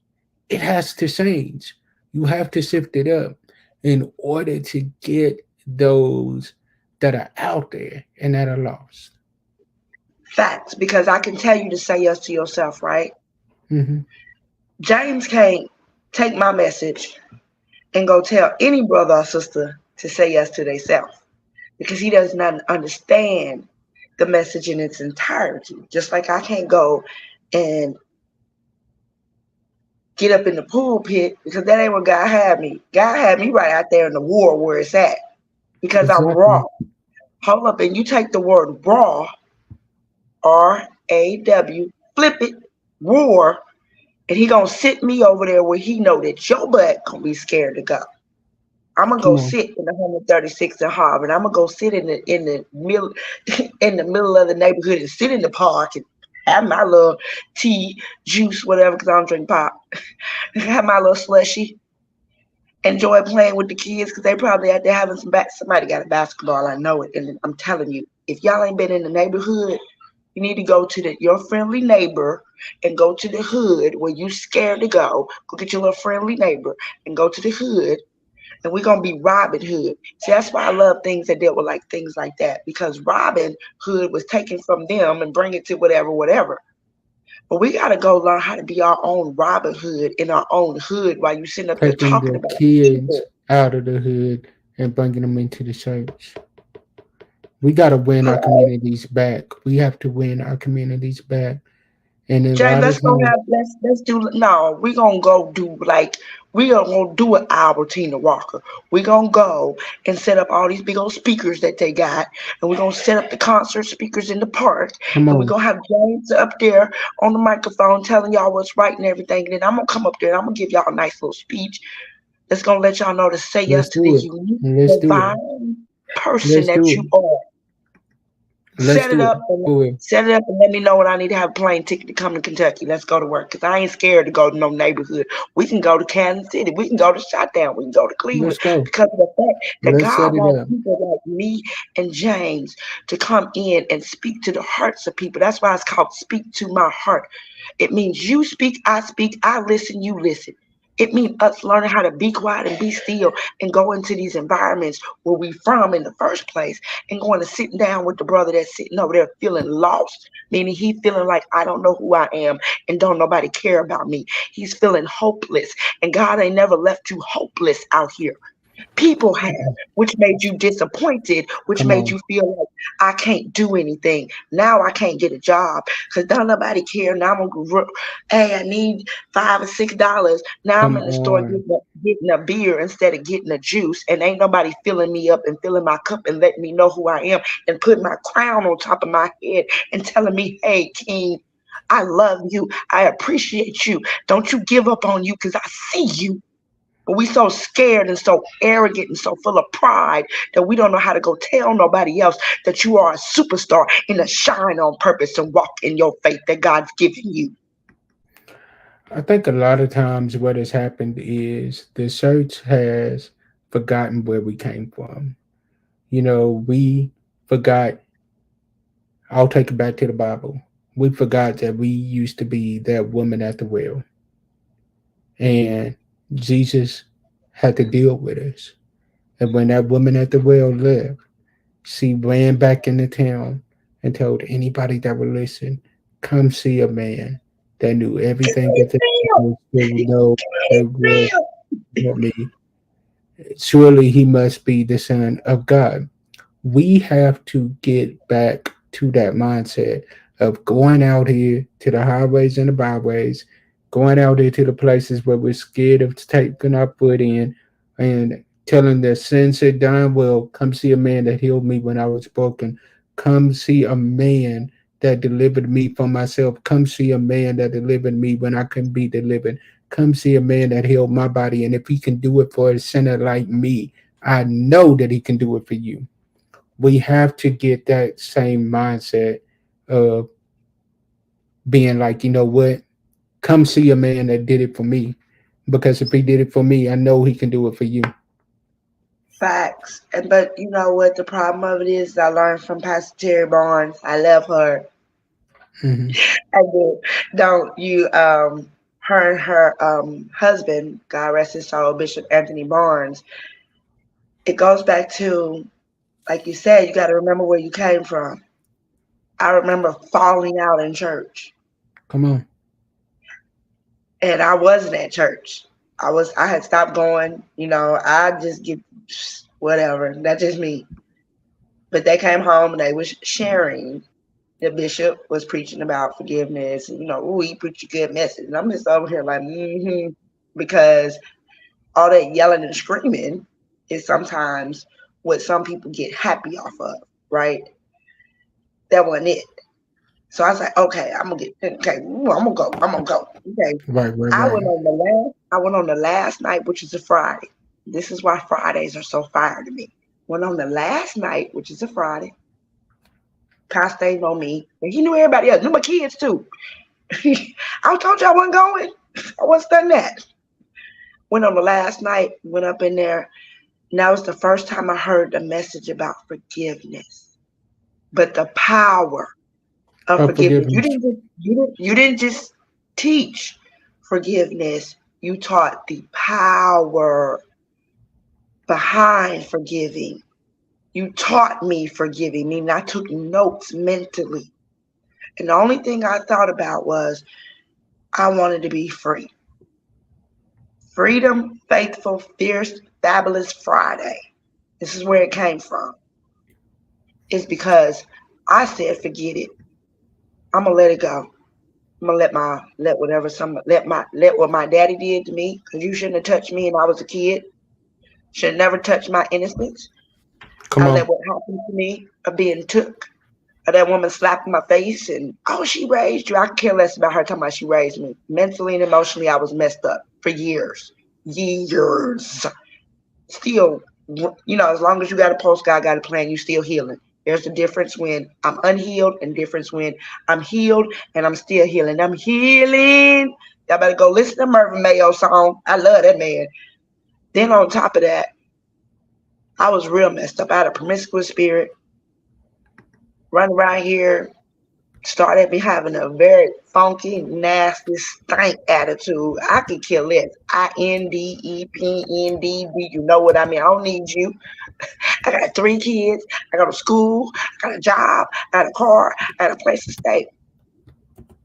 it has to change. You have to shift it up in order to get those that are out there and that are lost. Facts, because I can tell you to say yes to yourself, right? Hmm. James can't take my message and go tell any brother or sister to say yes to themselves because he does not understand the message in its entirety. Just like I can't go and get up in the pulpit because that ain't what God had me. God had me right out there in the war where it's at because I'm raw. Exactly. Hold up, and you take the word raw, RAW, flip it, war, and he gonna sit me over there where he know that your butt gonna be scared to go. I'm gonna Come go on. sit in the 136 in Harvard. I'm gonna go sit in the middle in the middle of the neighborhood and sit in the park and have my little tea, juice, whatever, because I don't drink pop. Have my little slushy. Enjoy playing with the kids because they probably out there having somebody got a basketball. I know it, and I'm telling you, if y'all ain't been in the neighborhood, you need to go to your friendly neighbor and go to the hood where you scared to go. Go get your little friendly neighbor and go to the hood and we're gonna be Robin Hood. See, that's why I love things that deal with like things like that because Robin Hood was taken from them and bring it to whatever, whatever. But we gotta go learn how to be our own Robin Hood in our own hood while you sitting up there Taking talking the about kids people. out of the hood and bringing them into the church. We got to win our Right. communities back. We have to win our communities back. And a Jay, lot of times, let's do no, we gonna go do like we are gonna do an hour Tina Walker. We gonna go and set up all these big old speakers that they got, and we're gonna set up the concert speakers in the park, come and we're on, gonna have James up there on the microphone telling y'all what's right and everything. And then I'm gonna come up there and I'm gonna give y'all a nice little speech that's gonna let y'all know to say let's yes to the do it. unique, Let's do it. divine person Let's that do you it. are. Let's Set it do it. up and For real. let me know when I need to have a plane ticket to come to Kentucky. Let's go to work. Cause I ain't scared to go to no neighborhood. We can go to Kansas City. We can go to Shotdown. We can go to Cleveland Let's go. because of the fact that Let's set God it wants up. people like me and James to come in and speak to the hearts of people. That's why it's called Speak to My Heart. It means you speak, I listen, you listen. It means us learning how to be quiet and be still and go into these environments where we from in the first place and going to sitting down with the brother that's sitting over there feeling lost, meaning he feeling like I don't know who I am and don't nobody care about me. He's feeling hopeless, and God ain't never left you hopeless out here. People have, which made you disappointed, which Come made on. you feel like I can't do anything. Now I can't get a job because don't nobody care. Now hey, I need $5 or $6. Now I'm Come in the store on. getting a beer instead of getting a juice, and ain't nobody filling me up and filling my cup and letting me know who I am and putting my crown on top of my head and telling me, hey, King, I love you. I appreciate you. Don't you give up on you because I see you. But we so scared and so arrogant and so full of pride that we don't know how to go tell nobody else that you are a superstar and to shine on purpose and walk in your faith that God's given you. I think a lot of times what has happened is the church has forgotten where we came from. We forgot. I'll take it back to the Bible. We forgot that we used to be that woman at the well, and Jesus had to deal with us. And when that woman at the well left, she ran back into town and told anybody that would listen, come see a man that knew everything that they Real, was to know that was real. for me. Surely he must be the son of God. We have to get back to that mindset of going out here to the highways and the byways, going out there to the places where we're scared of taking our foot in and telling the sin said done well, come see a man that healed me when I was broken. Come see a man that delivered me from myself. Come see a man that delivered me when I couldn't be delivered. Come see a man that healed my body. And if he can do it for a sinner like me, I know that he can do it for you. We have to get that same mindset of being like, you know what? Come see a man that did it for me. Because if he did it for me, I know he can do it for you. Facts. But you know what the problem of it is? I learned from Pastor Terry Barnes. I love her. Hmm. I do. Don't you her and her husband, God rest his soul, Bishop Anthony Barnes, it goes back to, like you said, you got to remember where you came from. I remember falling out in church, Come on. and I wasn't at church. I had stopped going. I just get whatever. That's just me. But they came home and they was sharing. The bishop was preaching about forgiveness, and ooh, he preached a good message. And I'm just over here like, because all that yelling and screaming is sometimes what some people get happy off of, right? That wasn't it. So I was like, okay, I'm gonna go. I'm gonna go. Okay. Right, right, I right. went on the last night, which is a Friday. This is why Fridays are so fire to me. Went on the last night, which is a Friday. Pastor ain't know me. And he knew everybody else, knew my kids too. I told you I wasn't going. I wasn't done that. Went on the last night, went up in there, and that was the first time I heard the message about forgiveness. But the power of Oh, forgiveness. You forgiveness. didn't just you didn't just teach forgiveness. You taught the power behind forgiving. You taught me forgiving, meaning I took notes mentally. And the only thing I thought about was I wanted to be free. Freedom, faithful, fierce, fabulous Friday. This is where it came from. It's because I said, forget it. I'm going to let it go. I'm gonna let what my daddy did to me, because you shouldn't have touched me and I was a kid. Should have never touched my innocence. Come I on. let what happened to me of being took, of that woman slapping my face and, oh, she raised you. I could care less about her talking about she raised me. Mentally and emotionally, I was messed up for years. Years. Still, as long as you got a post, God got a plan, you still healing. There's a difference when I'm unhealed and difference when I'm healed and I'm still healing. I'm healing. Y'all better go listen to Mervyn Mayo song. I love that man. Then on top of that, I was real messed up. I had a promiscuous spirit. Running around here, started me having a very funky, nasty, stank attitude. I could kill less. INDEPNDB. You know what I mean? I don't need you. I got 3 kids. I go to school. I got a job. I got a car. I got a place to stay.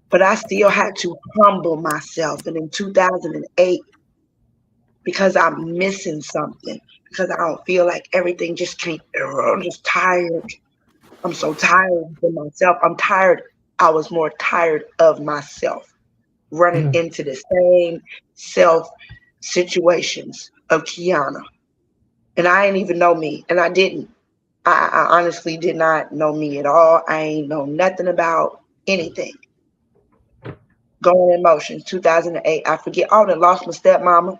But I still had to humble myself. And in 2008, because I'm missing something, because I don't feel like everything just can't, I'm just tired. I'm so tired of myself. I'm tired. I was more tired of myself, running Yeah. into the same self situations of Kiana. And I didn't even know me. And I didn't. I honestly did not know me at all. I ain't know nothing about anything. Going in motion, 2008. I forget. I done lost my stepmama,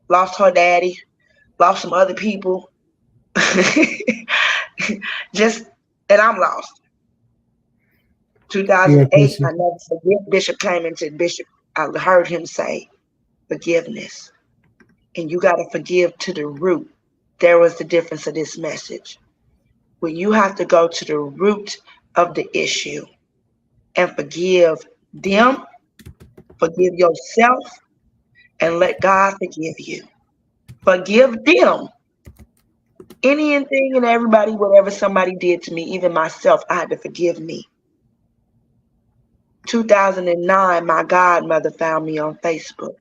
lost her daddy, lost some other people. Just, and I'm lost. Yeah, 2008, because I never forget, Bishop came into Bishop. I heard him say, forgiveness. And you got to forgive to the root. There was the difference of this message. When you have to go to the root of the issue and forgive them, forgive yourself, and let God forgive you. Forgive them. Anything and everybody, whatever somebody did to me, even myself, I had to forgive me. 2009, my godmother found me on Facebook.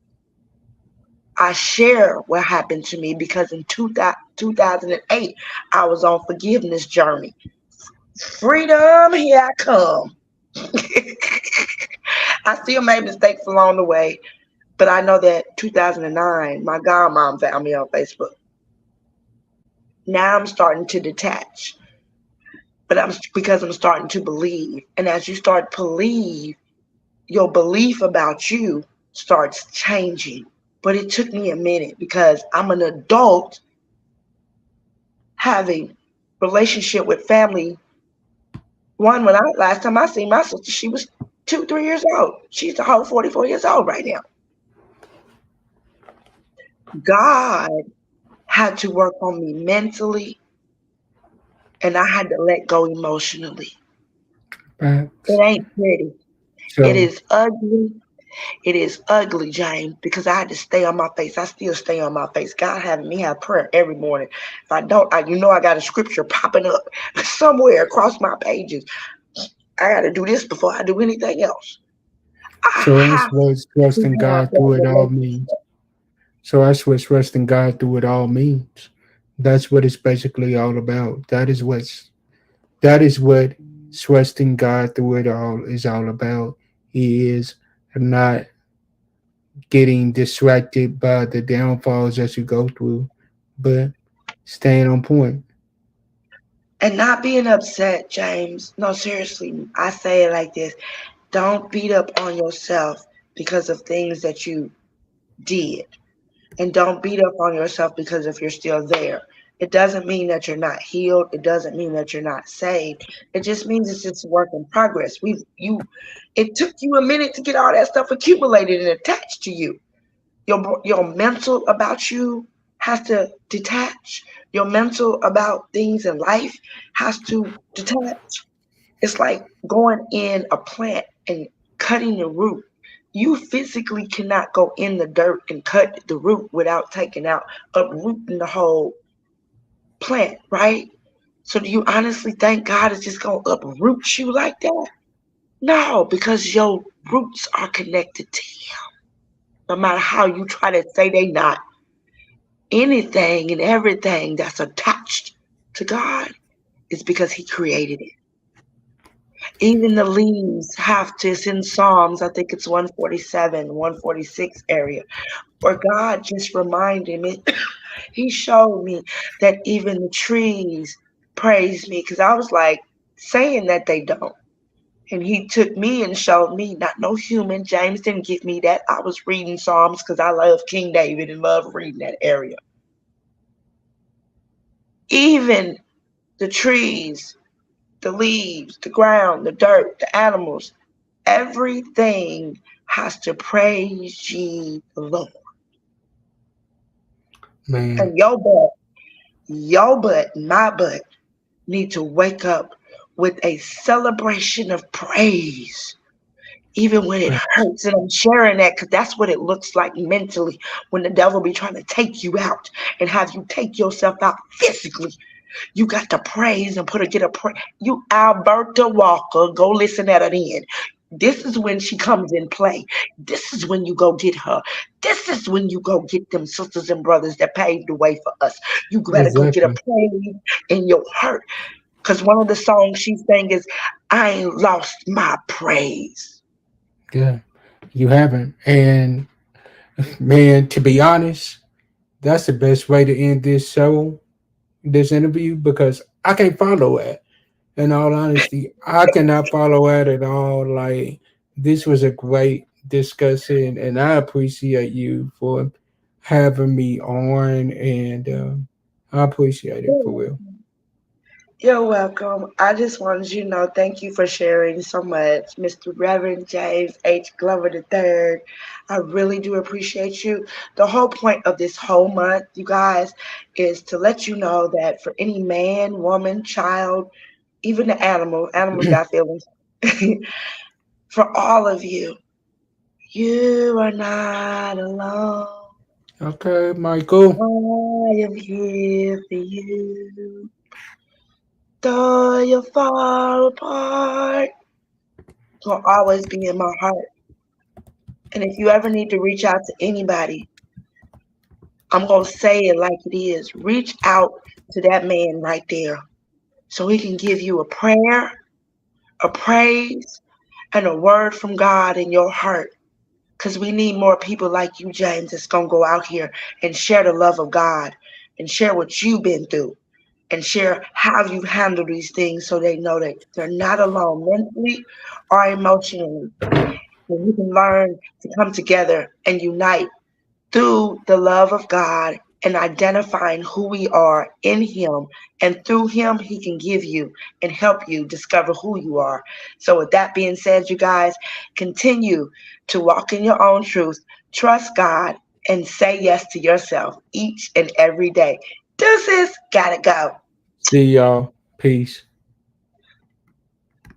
I share what happened to me because in 2008, I was on forgiveness journey. Freedom, here I come. I still made mistakes along the way, but I know that 2009, my godmom found me on Facebook. Now I'm starting to detach, but because I'm starting to believe. And as you start to believe, your belief about you starts changing. But it took me a minute because I'm an adult having relationship with family. When last time I seen my sister, she was 2-3 years old. She's a whole 44 years old right now. God had to work on me mentally, and I had to let go emotionally. It ain't pretty. It so is ugly. It is ugly, James, because I had to stay on my face. I still stay on my face. God having me have prayer every morning. If I don't, I got a scripture popping up somewhere across my pages. I got to do this before I do anything else. I so that's have what to trusting have God that through it all means. relationship. So that's what trusting God through it all means. That's what it's basically all about. That is what trusting God through it all is all about. He is not getting distracted by the downfalls that you go through, but staying on point. And not being upset, James. No, seriously, I say it like this. Don't beat up on yourself because of things that you did. And don't beat up on yourself because if you're still there. It doesn't mean that you're not healed. It doesn't mean that you're not saved. It just means it's just a work in progress. It took you a minute to get all that stuff accumulated and attached to you. Your mental about you has to detach. Your mental about things in life has to detach. It's like going in a plant and cutting the root. You physically cannot go in the dirt and cut the root without taking out, uprooting the whole plant, right? So do you honestly think God is just going to uproot you like that? No, because your roots are connected to Him. No matter how you try to say they not, anything and everything that's attached to God is because He created it. Even the leaves have to, it's in Psalms, I think it's 147, 146 area, where God just reminded me, He showed me that even the trees praise me, because I was like saying that they don't. And He took me and showed me, not no human. James didn't give me that. I was reading Psalms because I love King David and love reading that area. Even the trees, the leaves, the ground, the dirt, the animals, everything has to praise ye the Lord. Man, And my butt need to wake up with a celebration of praise, even when it hurts. And I'm sharing that because that's what it looks like mentally when the devil be trying to take you out and have you take yourself out physically. You got to praise and get a praise. You Alberta Walker, go listen at it in. This is when she comes in play. This is when you go get her. This is when you go get them sisters and brothers that paved the way for us. You better go get a exactly. praise in your heart. Because one of the songs she sang is, I ain't lost my praise. Yeah, you haven't. And man, to be honest, that's the best way to end this show, this interview, because I can't follow it. In all honesty, I cannot follow it at all. Like, this was a great discussion, and I appreciate you for having me on, and I appreciate it for real. You're welcome. I just wanted you to know, thank you for sharing so much, Mr. Reverend James H. Glover III. I really do appreciate you. The whole point of this whole month, you guys, is to let you know that for any man, woman, child, even the animals got feelings. For all of you, you are not alone. Okay, Michael. I am here for you. Though you're far apart, will always be in my heart. And if you ever need to reach out to anybody, I'm going to say it like it is. Reach out to that man right there so he can give you a prayer, a praise, and a word from God in your heart. Because we need more people like you, James, that's going to go out here and share the love of God and share what you've been through and share how you handle these things so they know that they're not alone mentally or emotionally. And we can learn to come together and unite through the love of God and identifying who we are in Him. And through Him, He can give you and help you discover who you are. So, with that being said, you guys, continue to walk in your own truth, trust God, and say yes to yourself each and every day. Deuces, gotta go. See y'all. Peace.